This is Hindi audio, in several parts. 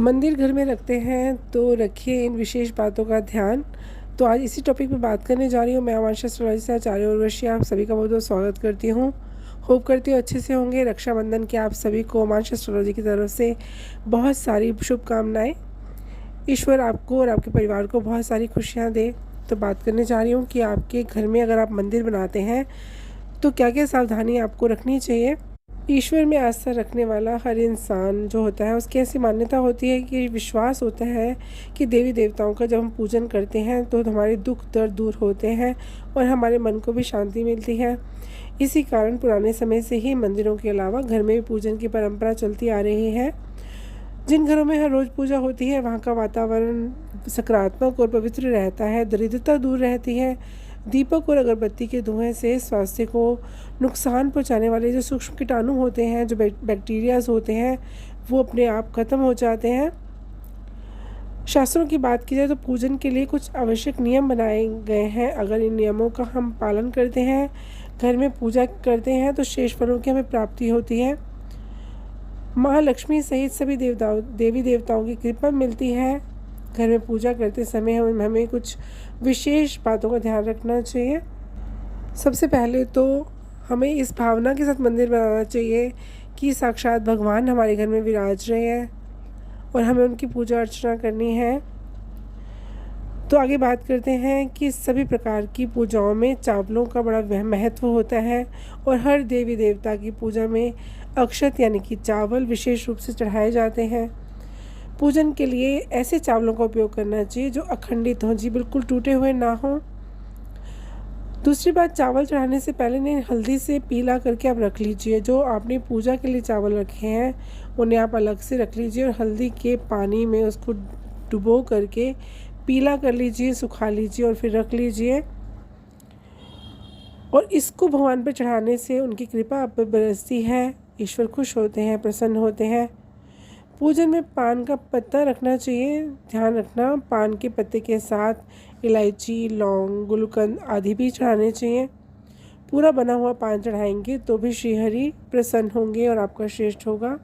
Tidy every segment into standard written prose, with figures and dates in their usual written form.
मंदिर घर में रखते हैं तो रखिए इन विशेष बातों का ध्यान। तो आज इसी टॉपिक पे बात करने जा रही हूँ। मैं आमांशा एस्ट्रोलॉजी से आचार्य उर्वशी आप सभी का बहुत बहुत स्वागत करती हूँ। होप करती हूँ अच्छे से होंगे। रक्षाबंधन के आप सभी को आमांशा एस्ट्रोलॉजी की तरफ से बहुत सारी शुभकामनाएँ। ईश्वर आपको और आपके परिवार को बहुत सारी खुशियाँ दे। तो बात करने जा रही हूँ कि आपके घर में अगर आप मंदिर बनाते हैं तो क्या क्या सावधानी आपको रखनी चाहिए। ईश्वर में आस्था रखने वाला हर इंसान जो होता है उसकी ऐसी मान्यता होती है कि विश्वास होता है कि देवी देवताओं का जब हम पूजन करते हैं तो हमारे दुख दर्द दूर होते हैं और हमारे मन को भी शांति मिलती है। इसी कारण पुराने समय से ही मंदिरों के अलावा घर में भी पूजन की परंपरा चलती आ रही है। जिन घरों में हर रोज़ पूजा होती है वहाँ का वातावरण सकारात्मक और पवित्र रहता है, दरिद्रता दूर रहती है। दीपक और अगरबत्ती के धुएं से स्वास्थ्य को नुकसान पहुंचाने वाले जो सूक्ष्म कीटाणु होते हैं, जो बैक्टीरियाज होते हैं, वो अपने आप ख़त्म हो जाते हैं। शास्त्रों की बात की जाए तो पूजन के लिए कुछ आवश्यक नियम बनाए गए हैं। अगर इन नियमों का हम पालन करते हैं, घर में पूजा करते हैं तो शेष फलों की हमें प्राप्ति होती है। महालक्ष्मी सहित सभी देवी देवताओं की कृपा मिलती है। घर में पूजा करते समय हमें कुछ विशेष बातों का ध्यान रखना चाहिए। सबसे पहले तो हमें इस भावना के साथ मंदिर बनाना चाहिए कि साक्षात भगवान हमारे घर में विराज रहे हैं और हमें उनकी पूजा अर्चना करनी है। तो आगे बात करते हैं कि सभी प्रकार की पूजाओं में चावलों का बड़ा महत्व होता है और हर देवी देवता की पूजा में अक्षत यानी कि चावल विशेष रूप से चढ़ाए जाते हैं। पूजन के लिए ऐसे चावलों का उपयोग करना चाहिए जो अखंडित हों, जी बिल्कुल टूटे हुए ना हों। दूसरी बात, चावल चढ़ाने से पहले इन्हें हल्दी से पीला करके आप रख लीजिए। जो आपने पूजा के लिए चावल रखे हैं उन्हें आप अलग से रख लीजिए और हल्दी के पानी में उसको डुबो करके पीला कर लीजिए, सुखा लीजिए और फिर रख लीजिए। और इसको भगवान पर चढ़ाने से उनकी कृपा आप पर बरसती है, ईश्वर खुश होते हैं, प्रसन्न होते हैं। पूजन में पान का पत्ता रखना चाहिए। ध्यान रखना, पान के पत्ते के साथ इलायची, लौंग, गुलकंद आदि भी चढ़ाने चाहिए। पूरा बना हुआ पान चढ़ाएंगे तो भी श्रीहरि प्रसन्न होंगे और आपका श्रेष्ठ होगा।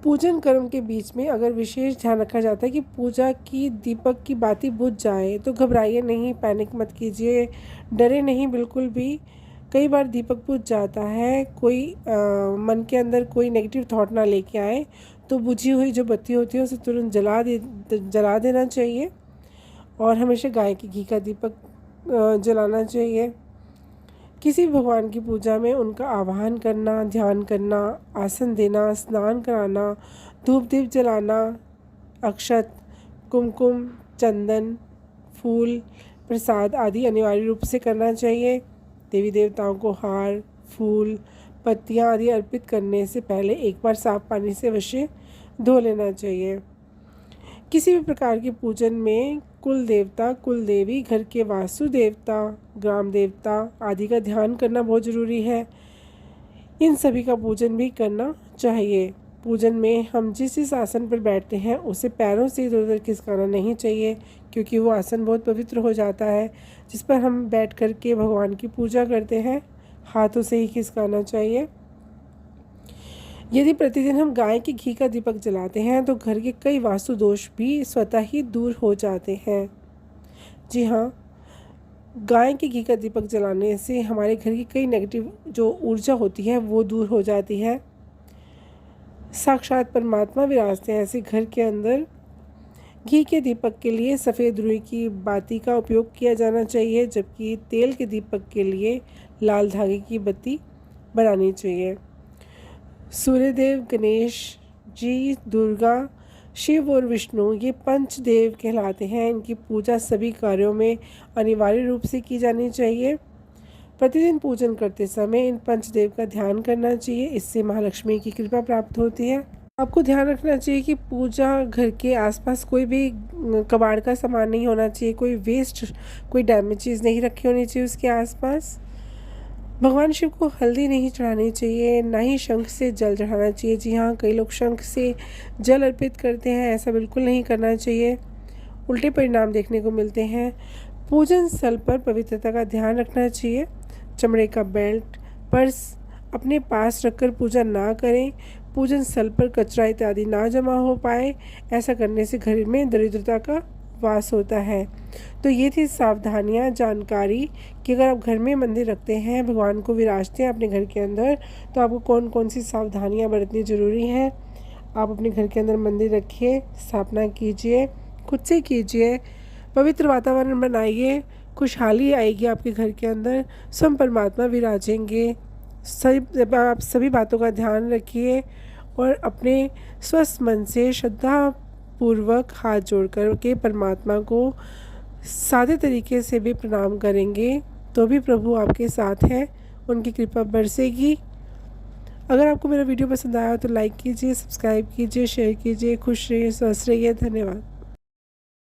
पूजन कर्म के बीच में अगर विशेष ध्यान रखा जाता है कि पूजा की दीपक की बाती बुझ जाए तो घबराइए नहीं, पैनिक मत कीजिए, डरे नहीं बिल्कुल भी। कई बार दीपक बुझ जाता है, कोई मन के अंदर कोई नेगेटिव थॉट ना लेके आए तो बुझी हुई जो बत्ती होती है उसे तुरंत जला देना चाहिए और हमेशा गाय के घी का दीपक जलाना चाहिए। किसी भी भगवान की पूजा में उनका आवाहन करना, ध्यान करना, आसन देना, स्नान कराना, धूप दीप जलाना, अक्षत, कुमकुम, चंदन, फूल, प्रसाद आदि अनिवार्य रूप से करना चाहिए। देवी देवताओं को हार, फूल, पत्तियाँ आदि अर्पित करने से पहले एक बार साफ पानी से अवश्य धो लेना चाहिए। किसी भी प्रकार के पूजन में कुल देवता, कुल देवी, घर के वास्तु देवता, ग्राम देवता आदि का ध्यान करना बहुत ज़रूरी है। इन सभी का पूजन भी करना चाहिए। पूजन में हम जिस आसन पर बैठते हैं उसे पैरों से इधर उधर खिसकाना नहीं चाहिए, क्योंकि वो आसन बहुत पवित्र हो जाता है। जिस पर हम बैठ कर के भगवान की पूजा करते हैं हाथों से ही खिसकाना चाहिए। यदि प्रतिदिन हम गाय के घी का दीपक जलाते हैं तो घर के कई वास्तु दोष भी स्वतः ही दूर हो जाते हैं। जी हाँ, गाय के घी का दीपक जलाने से हमारे घर की कई नेगेटिव जो ऊर्जा होती है वो दूर हो जाती है। साक्षात परमात्मा विराजते हैं ऐसे घर के अंदर। घी के दीपक के लिए सफ़ेद रुई की बाती का उपयोग किया जाना चाहिए, जबकि तेल के दीपक के लिए लाल धागे की बत्ती बनानी चाहिए। सूर्यदेव, गणेश जी, दुर्गा, शिव और विष्णु ये पंचदेव कहलाते हैं। इनकी पूजा सभी कार्यों में अनिवार्य रूप से की जानी चाहिए। प्रतिदिन पूजन करते समय इन पंचदेव का ध्यान करना चाहिए, इससे महालक्ष्मी की कृपा प्राप्त होती है। आपको ध्यान रखना चाहिए कि पूजा घर के आसपास कोई भी कबाड़ का सामान नहीं होना चाहिए, कोई वेस्ट, कोई डैमेज चीज़ नहीं रखी होनी चाहिए उसके आसपास। भगवान शिव को हल्दी नहीं चढ़ानी चाहिए, ना ही शंख से जल चढ़ाना चाहिए। जी हाँ, कई लोग शंख से जल अर्पित करते हैं, ऐसा बिल्कुल नहीं करना चाहिए, उल्टे परिणाम देखने को मिलते हैं। पूजन स्थल पर पवित्रता का ध्यान रखना चाहिए। चमड़े का बेल्ट, पर्स अपने पास रखकर पूजा ना करें। पूजन स्थल पर कचरा इत्यादि ना जमा हो पाए। ऐसा करने से घर में दरिद्रता का वास होता है। तो ये थी सावधानियाँ, जानकारी कि अगर आप घर में मंदिर रखते हैं, भगवान को विराजते हैं अपने घर के अंदर, तो आपको कौन कौन सी सावधानियाँ बरतनी ज़रूरी हैं। आप अपने घर के अंदर मंदिर रखिए, स्थापना कीजिए, खुद से कीजिए, पवित्र वातावरण बनाइए, खुशहाली आएगी आपके घर के अंदर, स्वयं परमात्मा विराजेंगे। आप सभी बातों का ध्यान रखिए और अपने स्वस्थ मन से श्रद्धा पूर्वक हाथ जोड़कर के परमात्मा को सादे तरीके से भी प्रणाम करेंगे तो भी प्रभु आपके साथ हैं, उनकी कृपा बरसेगी। अगर आपको मेरा वीडियो पसंद आया हो तो लाइक कीजिए, सब्सक्राइब कीजिए, शेयर कीजिए। खुश रहिए, स्वस्थ रहिए। धन्यवाद।